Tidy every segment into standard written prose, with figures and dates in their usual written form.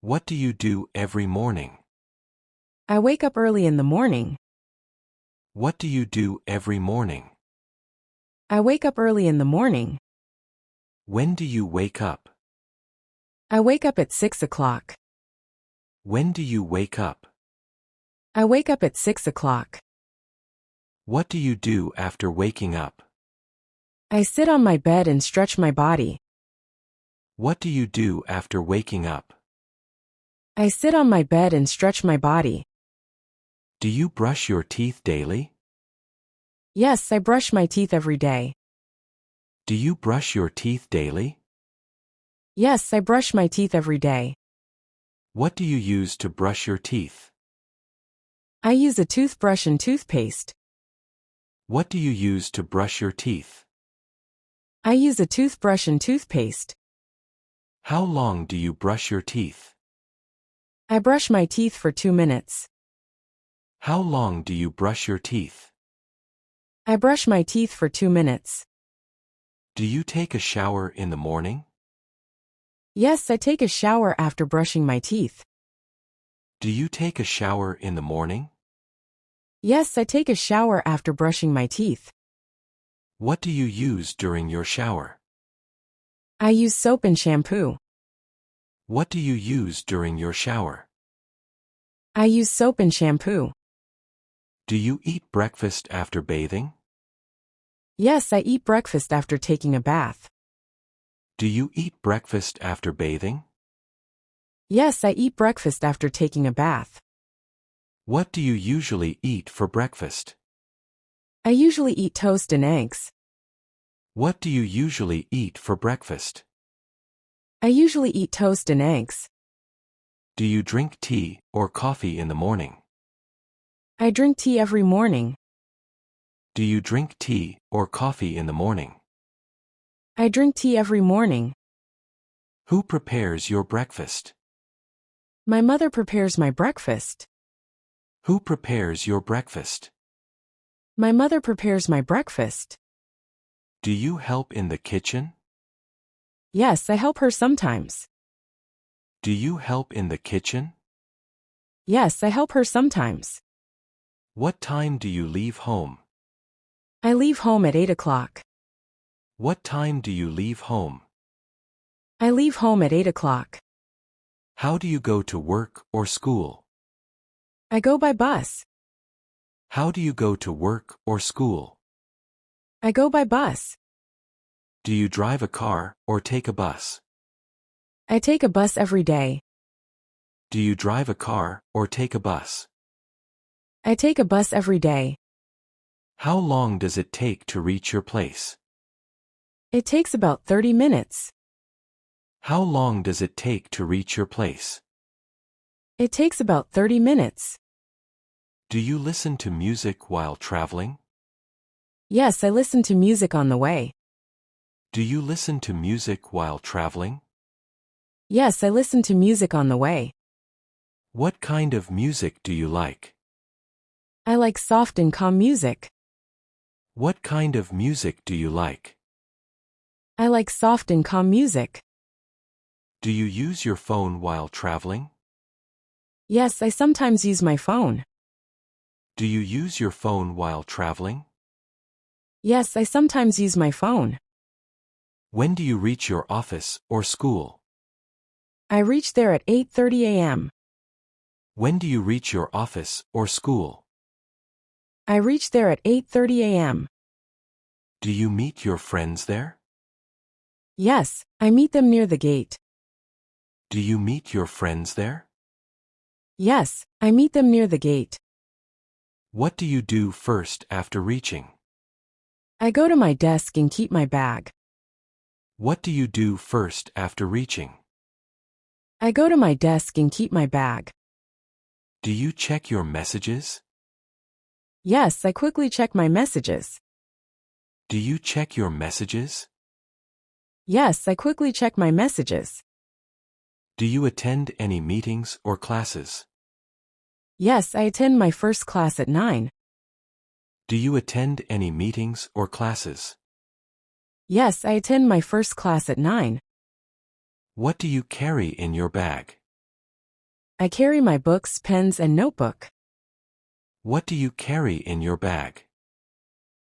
What do you do every morning? I wake up early in the morning. What do you do every morning? I wake up early in the morning. When do you wake up? I wake up at 6 o'clock. When do you wake up? I wake up at 6 o'clock. What do you do after waking up? I sit on my bed and stretch my body. What do you do after waking up? I sit on my bed and stretch my body. Do you brush your teeth daily? Yes, I brush my teeth every day. Do you brush your teeth daily? Yes, I brush my teeth every day. What do you use to brush your teeth? I use a toothbrush and toothpaste. What do you use to brush your teeth? I use a toothbrush and toothpaste. How long do you brush your teeth? I brush my teeth for 2 minutes. How long do you brush your teeth? I brush my teeth for 2 minutes. Do you take a shower in the morning? Yes, I take a shower after brushing my teeth. Do you take a shower in the morning? Yes, I take a shower after brushing my teeth. What do you use during your shower? I use soap and shampoo. What do you use during your shower? I use soap and shampoo. Do you eat breakfast after bathing? Yes, I eat breakfast after taking a bath. Do you eat breakfast after bathing? Yes, I eat breakfast after taking a bath. What do you usually eat for breakfast? I usually eat toast and eggs. What do you usually eat for breakfast? I usually eat toast and eggs. Do you drink tea or coffee in the morning? I drink tea every morning. Do you drink tea or coffee in the morning? I drink tea every morning. Who prepares your breakfast? My mother prepares my breakfast. Who prepares your breakfast? My mother prepares my breakfast. Do you help in the kitchen? Yes, I help her sometimes. Do you help in the kitchen? Yes, I help her sometimes. What time do you leave home? I leave home at 8 o'clock. What time do you leave home? I leave home at 8 o'clock. How do you go to work or school? I go by bus. How do you go to work or school? I go by bus. Do you drive a car or take a bus? I take a bus every day. Do you drive a car or take a bus? I take a bus every day. How long does it take to reach your place? It takes about 30 minutes. How long does it take to reach your place? It takes about 30 minutes. Do you listen to music while traveling? Yes, I listen to music on the way. Do you listen to music while traveling? Yes, I listen to music on the way. What kind of music do you like? I like soft and calm music. What kind of music do you like? I like soft and calm music. Do you use your phone while traveling? Yes, I sometimes use my phone. Do you use your phone while traveling? Yes, I sometimes use my phone. When do you reach your office or school? I reach there at 8:30 a.m. When do you reach your office or school? I reach there at 8:30 a.m. Do you meet your friends there? Yes, I meet them near the gate. Do you meet your friends there? Yes, I meet them near the gate. What do you do first after reaching? I go to my desk and keep my bag. What do you do first after reaching? I go to my desk and keep my bag. Do you check your messages? Yes, I quickly check my messages. Do you check your messages? Yes, I quickly check my messages. Do you attend any meetings or classes? Yes, I attend my first class at 9. Do you attend any meetings or classes? Yes, I attend my first class at 9. What do you carry in your bag? I carry my books, pens, and notebook. What do you carry in your bag?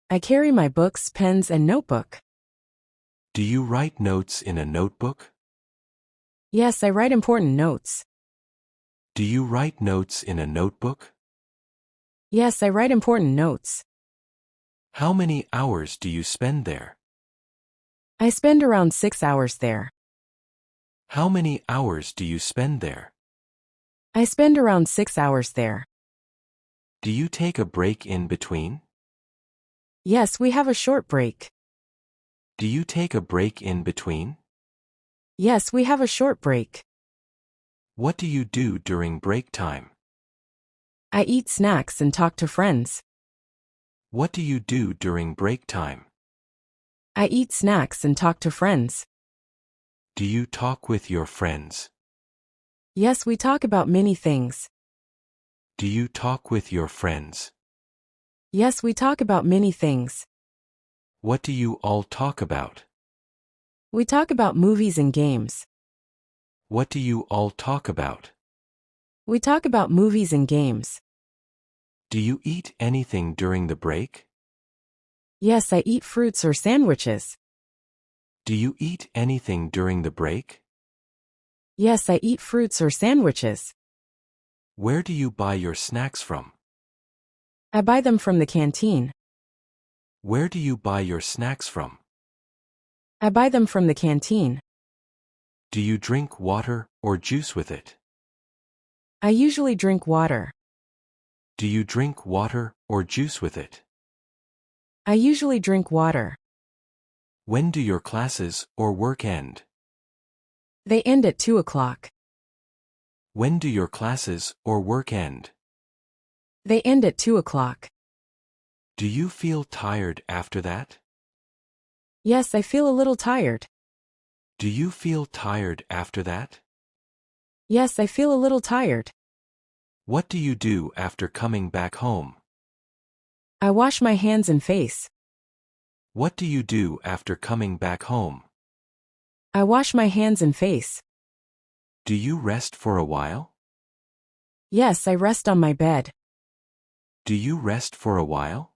I carry my books, pens, and notebook. Do you write notes in a notebook? Yes, I write important notes. Do you write notes in a notebook? Yes, I write important notes. How many hours do you spend there? I spend around 6 hours there. How many hours do you spend there? I spend around 6 hours there. Do you take a break in between? Yes, we have a short break. Do you take a break in between? Yes, we have a short break. What do you do during break time? I eat snacks and talk to friends. What do you do during break time? I eat snacks and talk to friends. Do you talk with your friends? Yes, we talk about many things. Do you talk with your friends? Yes, we talk about many things. What do you all talk about? We talk about movies and games. What do you all talk about? We talk about movies and games. Do you eat anything during the break? Yes, I eat fruits or sandwiches. Do you eat anything during the break? Yes, I eat fruits or sandwiches. Where do you buy your snacks from? I buy them from the canteen. Where do you buy your snacks from? I buy them from the canteen. Do you drink water or juice with it? I usually drink water. Do you drink water or juice with it? I usually drink water. When do your classes or work end? They end at 2 o'clock. When do your classes or work end? They end at 2 o'clock. Do you feel tired after that? Yes, I feel a little tired. Do you feel tired after that? Yes, I feel a little tired. What do you do after coming back home? I wash my hands and face. What do you do after coming back home? I wash my hands and face. Do you rest for a while? Yes, I rest on my bed. Do you rest for a while?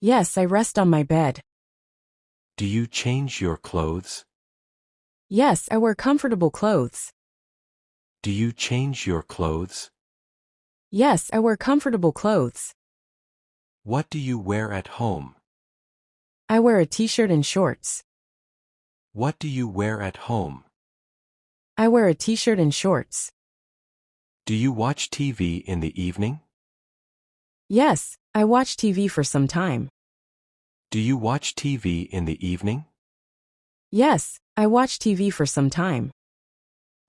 Yes, I rest on my bed. Do you change your clothes? Yes, I wear comfortable clothes. Do you change your clothes? Yes, I wear comfortable clothes. What do you wear at home? I wear a t-shirt and shorts. What do you wear at home? I wear a t-shirt and shorts. Do you watch TV in the evening? Yes, I watch TV for some time. Do you watch TV in the evening? Yes, I watch TV for some time.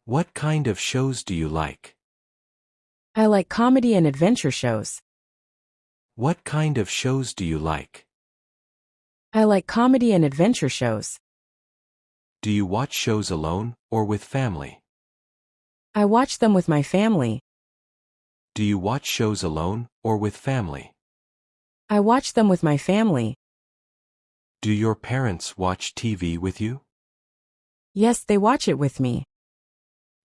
What kind of shows do you like? I like comedy and adventure shows. What kind of shows do you like? I like comedy and adventure shows. Do you watch shows alone or with family? I watch them with my family. Do you watch shows alone or with family? I watch them with my family. Do your parents watch TV with you? Yes, they watch it with me.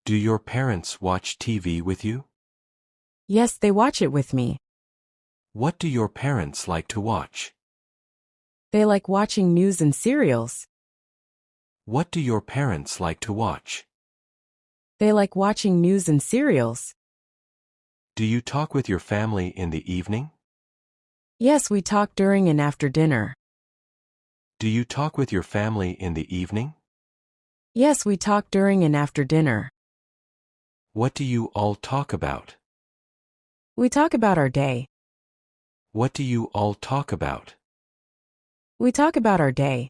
Do your parents watch TV with you? Yes, they watch it with me. What do your parents like to watch? They like watching news and serials. What do your parents like to watch? They like watching news and serials. Do you talk with your family in the evening? Yes, we talk during and after dinner. Do you talk with your family in the evening? Yes, we talk during and after dinner. What do you all talk about? We talk about our day. What do you all talk about? We talk about our day.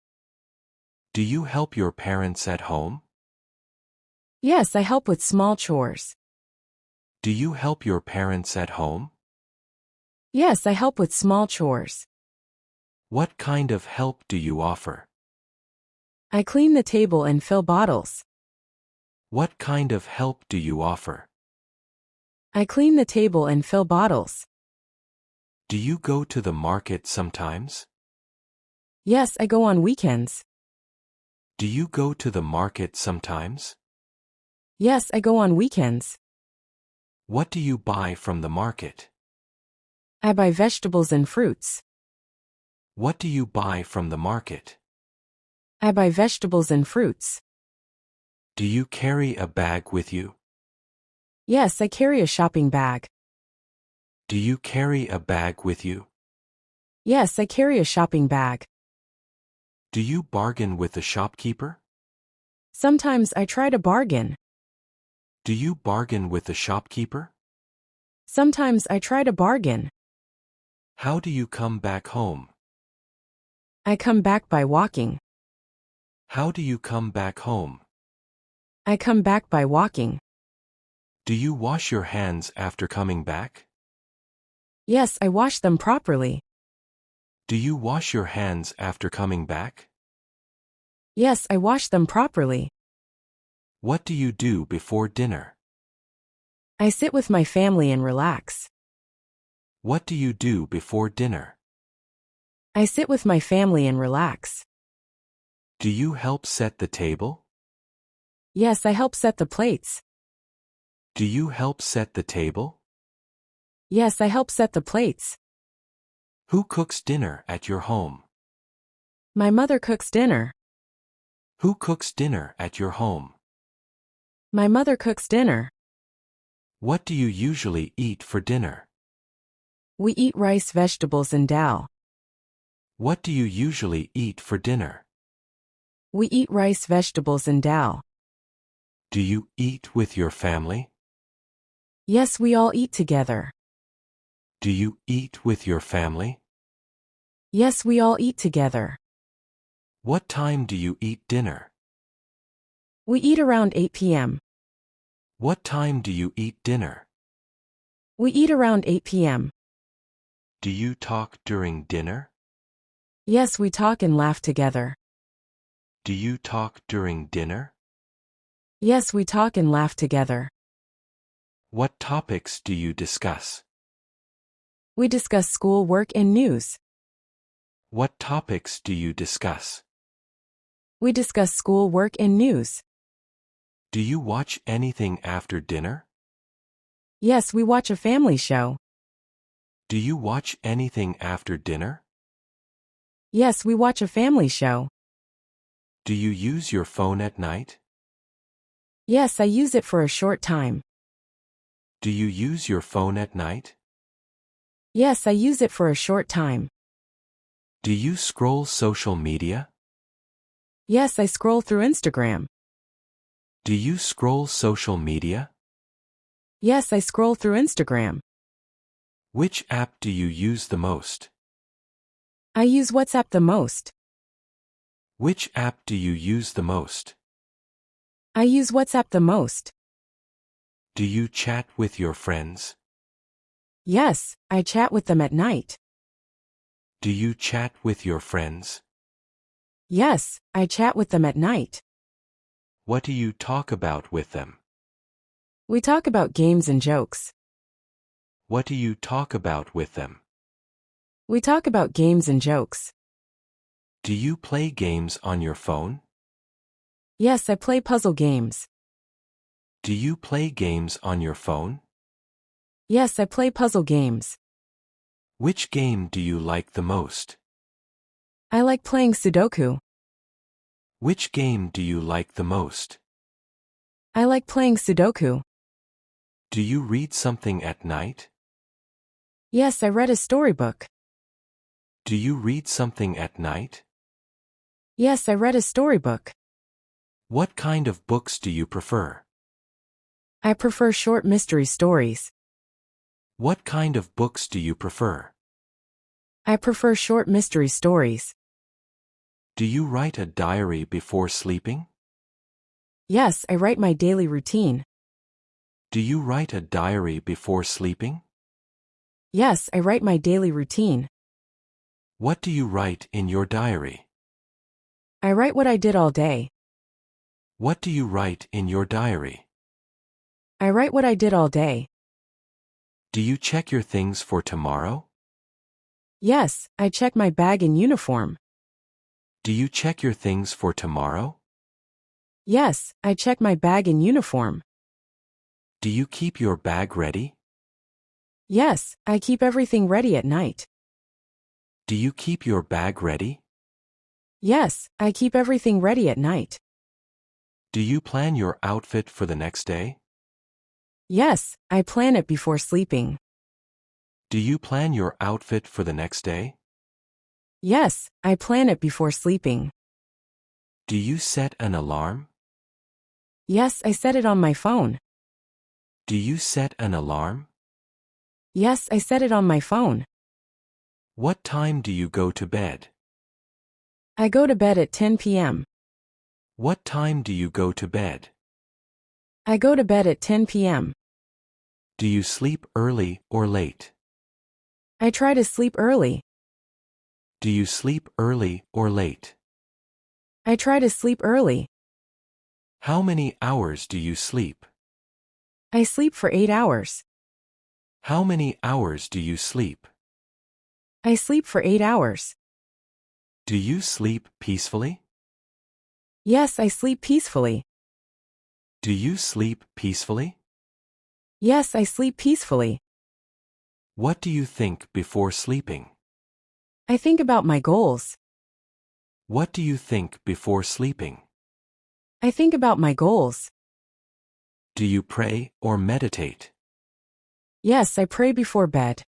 Do you help your parents at home? Yes, I help with small chores. Do you help your parents at home? Yes, I help with small chores. What kind of help do you offer? I clean the table and fill bottles. What kind of help do you offer? I clean the table and fill bottles. Do you go to the market sometimes? Yes, I go on weekends. Do you go to the market sometimes? Yes, I go on weekends. What do you buy from the market? I buy vegetables and fruits. What do you buy from the market? I buy vegetables and fruits. Do you carry a bag with you? Yes, I carry a shopping bag. Do you carry a bag with you? Yes, I carry a shopping bag. Do you bargain with the shopkeeper? Sometimes I try to bargain. Do you bargain with the shopkeeper? Sometimes I try to bargain. How do you come back home? I come back by walking. How do you come back home? I come back by walking. Do you wash your hands after coming back? Yes, I wash them properly. Do you wash your hands after coming back? Yes, I wash them properly. What do you do before dinner? I sit with my family and relax. What do you do before dinner? I sit with my family and relax. Do you help set the table? Yes, I help set the plates. Do you help set the table? Yes, I help set the plates. Who cooks dinner at your home? My mother cooks dinner. Who cooks dinner at your home? My mother cooks dinner. What do you usually eat for dinner? We eat rice, vegetables, and dal. What do you usually eat for dinner? We eat rice, vegetables, and dal. Do you eat with your family? Yes, we all eat together. Do you eat with your family? Yes, we all eat together. What time do you eat dinner? We eat around 8 p.m. What time do you eat dinner? We eat around 8 p.m. Do you talk during dinner? Yes, we talk and laugh together. Do you talk during dinner? Yes, we talk and laugh together. What topics do you discuss? We discuss school, work, and news. What topics do you discuss? We discuss school, work, and news. Do you watch anything after dinner? Yes, we watch a family show. Do you watch anything after dinner? Yes, we watch a family show. Do you use your phone at night? Yes, I use it for a short time. Do you use your phone at night? Yes, I use it for a short time. Do you scroll social media? Yes, I scroll through Instagram. Do you scroll social media? Yes, I scroll through Instagram. Which app do you use the most? I use WhatsApp the most. Which app do you use the most? I use WhatsApp the most. Do you chat with your friends? Yes, I chat with them at night. Do you chat with your friends? Yes, I chat with them at night. What do you talk about with them? We talk about games and jokes. What do you talk about with them? We talk about games and jokes. Do you play games on your phone? Yes, I play puzzle games. Do you play games on your phone? Yes, I play puzzle games. Which game do you like the most? I like playing Sudoku. Which game do you like the most? I like playing Sudoku. Do you read something at night? Yes, I read a storybook. Do you read something at night? Yes, I read a storybook. What kind of books do you prefer? I prefer short mystery stories. What kind of books do you prefer? I prefer short mystery stories. Do you write a diary before sleeping? Yes, I write my daily routine. Do you write a diary before sleeping? Yes, I write my daily routine. What do you write in your diary? I write what I did all day. What do you write in your diary? I write what I did all day. Do you check your things for tomorrow? Yes, I check my bag and uniform. Do you check your things for tomorrow? Yes, I check my bag and uniform. Do you keep your bag ready? Yes, I keep everything ready at night. Do you keep your bag ready? Yes, I keep everything ready at night. Do you plan your outfit for the next day? Yes, I plan it before sleeping. Do you plan your outfit for the next day? Yes, I plan it before sleeping. Do you set an alarm? Yes, I set it on my phone. Do you set an alarm? Yes, I set it on my phone. What time do you go to bed? I go to bed at 10 p.m. What time do you go to bed? I go to bed at 10 p.m. Do you sleep early or late? I try to sleep early. Do you sleep early or late? I try to sleep early. How many hours do you sleep? I sleep for 8 hours. How many hours do you sleep? I sleep for 8 hours. Do you sleep peacefully? Yes, I sleep peacefully. Do you sleep peacefully? Yes, I sleep peacefully. What do you think before sleeping? I think about my goals. What do you think before sleeping? I think about my goals. Do you pray or meditate? Yes, I pray before bed.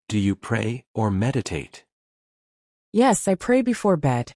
Do you pray or meditate? Yes, I pray before bed.